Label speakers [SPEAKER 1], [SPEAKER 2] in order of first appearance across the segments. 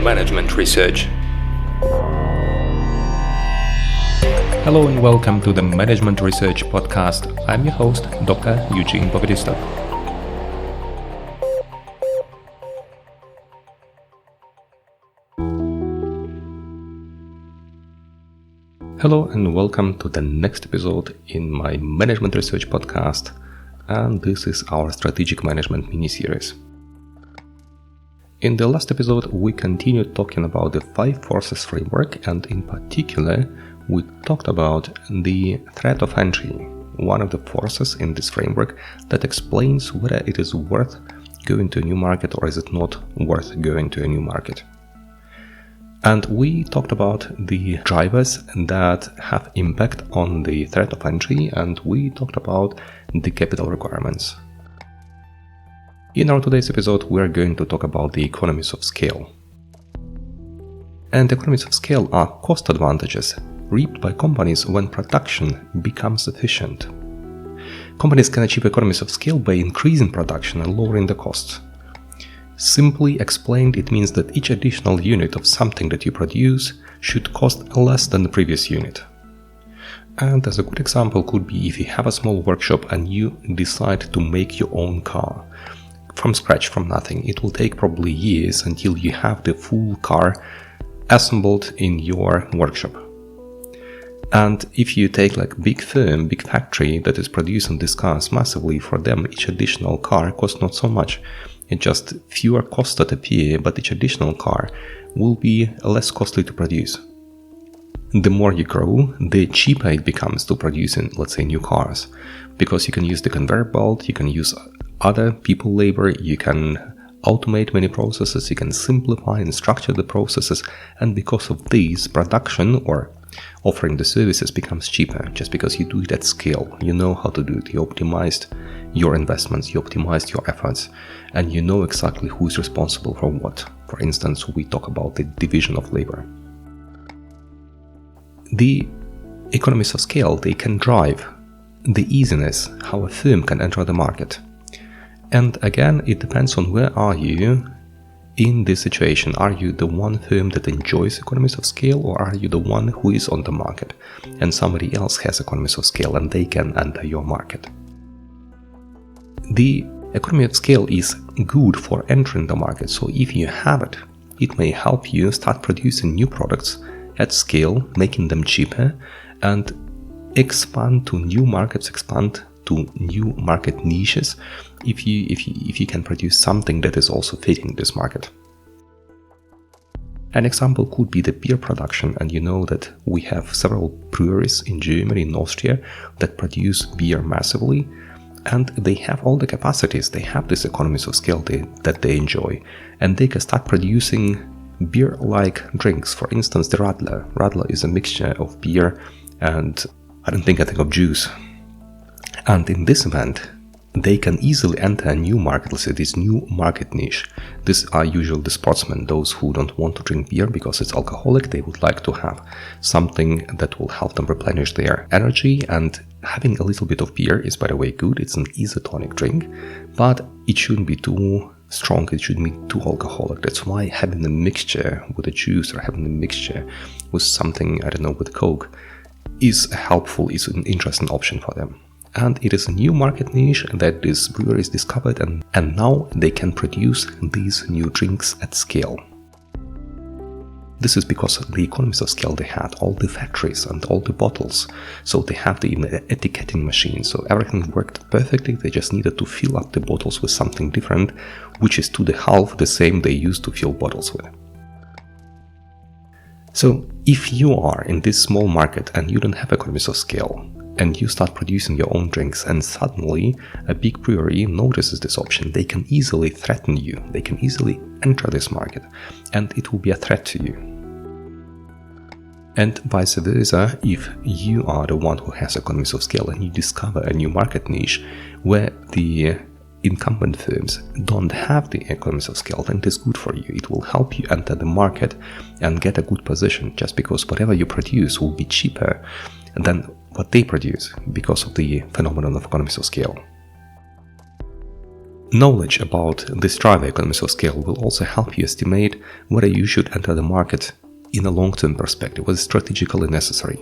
[SPEAKER 1] management research. Hello and welcome to the Management Research Podcast. I'm your host, Dr. Eugene. Hello and welcome to the next episode in my Management Research Podcast, and this is our Strategic Management mini-series. In the last episode, we continued talking about the 5 forces framework, and in particular, we talked about the threat of entry, one of the forces in this framework that explains whether it is worth going to a new market or is it not worth going to a new market. And we talked about the drivers that have impact on the threat of entry, and we talked about the capital requirements. In our today's episode, we are going to talk about the economies of scale. And economies of scale are cost advantages reaped by companies when production becomes efficient. Companies can achieve economies of scale by increasing production and lowering the costs. Simply explained, it means that each additional unit of something that you produce should cost less than the previous unit. And as a good example could be if you have a small workshop and you decide to make your own car from scratch, from nothing. It will take probably years until you have the full car assembled in your workshop. And if you take like big firm, big factory that is producing these cars massively, for them each additional car costs not so much. It's just fewer costs that appear, but each additional car will be less costly to produce. The more you grow, the cheaper it becomes to produce, let's say, new cars, because you can use the conveyor belt, you can use other people labor, you can automate many processes, you can simplify and structure the processes, and because of these, production or offering the services becomes cheaper, just because you do it at scale. You know how to do it, you optimized your investments, you optimized your efforts, and you know exactly who is responsible for what. For instance, we talk about the division of labor. The economies of scale, they can drive the easiness how a firm can enter the market. And again, it depends on where are you in this situation. Are you the one firm that enjoys economies of scale, or are you the one who is on the market and somebody else has economies of scale and they can enter your market? The economy of scale is good for entering the market, so if you have it, it may help you start producing new products at scale, making them cheaper, and expand to new markets, expand to new market niches if you can produce something that is also fitting this market. An example could be the beer production, and you know that we have several breweries in Germany, in Austria, that produce beer massively, and they have all the capacities, they have these economies of scale that they enjoy, and they can start producing beer-like drinks. For instance, the Radler. Radler is a mixture of beer and I think of juice. And in this event, they can easily enter a new market, let's say this new market niche. These are usually the sportsmen, those who don't want to drink beer because it's alcoholic. They would like to have something that will help them replenish their energy, and having a little bit of beer is, by the way, good. It's an isotonic drink, but it shouldn't be too strong, it shouldn't be too alcoholic. That's why having a mixture with a juice or having a mixture with something, with Coke is helpful, is an interesting option for them. And it is a new market niche that this brewery is discovered, and now they can produce these new drinks at scale. This is because of the economies of scale. They had all the factories and all the bottles, so they have the etiquetting machine, so everything worked perfectly. They just needed to fill up the bottles with something different, which is to the half the same they used to fill bottles with. So if you are in this small market and you don't have economies of scale, and you start producing your own drinks, and suddenly a big brewery notices this option, they can easily threaten you. They can easily enter this market, and it will be a threat to you. And vice versa, if you are the one who has economies of scale and you discover a new market niche where the incumbent firms don't have the economies of scale, then it is good for you. It will help you enter the market and get a good position, just because whatever you produce will be cheaper than what they produce because of the phenomenon of economies of scale. Knowledge about this driver economies of scale will also help you estimate whether you should enter the market in a long-term perspective, what is strategically necessary.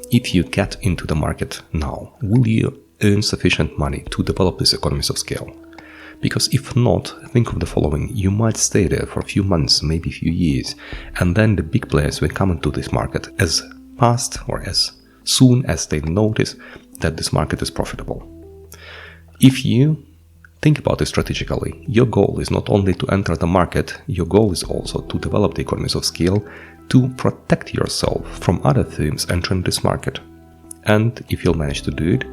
[SPEAKER 1] If you get into the market now, will you earn sufficient money to develop these economies of scale? Because if not, think of the following: you might stay there for a few months, maybe a few years, and then the big players will come into this market as fast or as soon as they notice that this market is profitable. If you think about it strategically, your goal is not only to enter the market, your goal is also to develop the economies of scale to protect yourself from other firms entering this market. And if you'll manage to do it,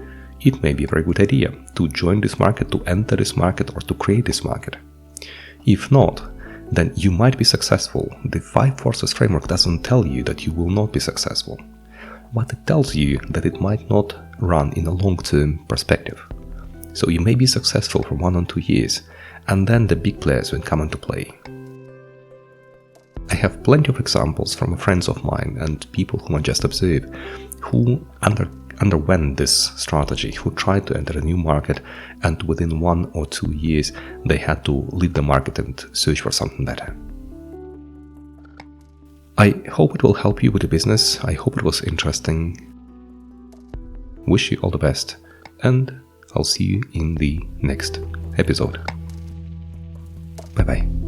[SPEAKER 1] it may be a very good idea to join this market, to enter this market, or to create this market. If not, then you might be successful. The 5 forces framework doesn't tell you that you will not be successful, but it tells you that it might not run in a long-term perspective. So you may be successful for 1 or 2 years, and then the big players will come into play. I have plenty of examples from friends of mine and people whom I just observed who underwent this strategy, who tried to enter a new market, and within 1 or 2 years they had to leave the market and search for something better. I hope it will help you with the business. I hope it was interesting. Wish you all the best, and I'll see you in the next episode. Bye bye.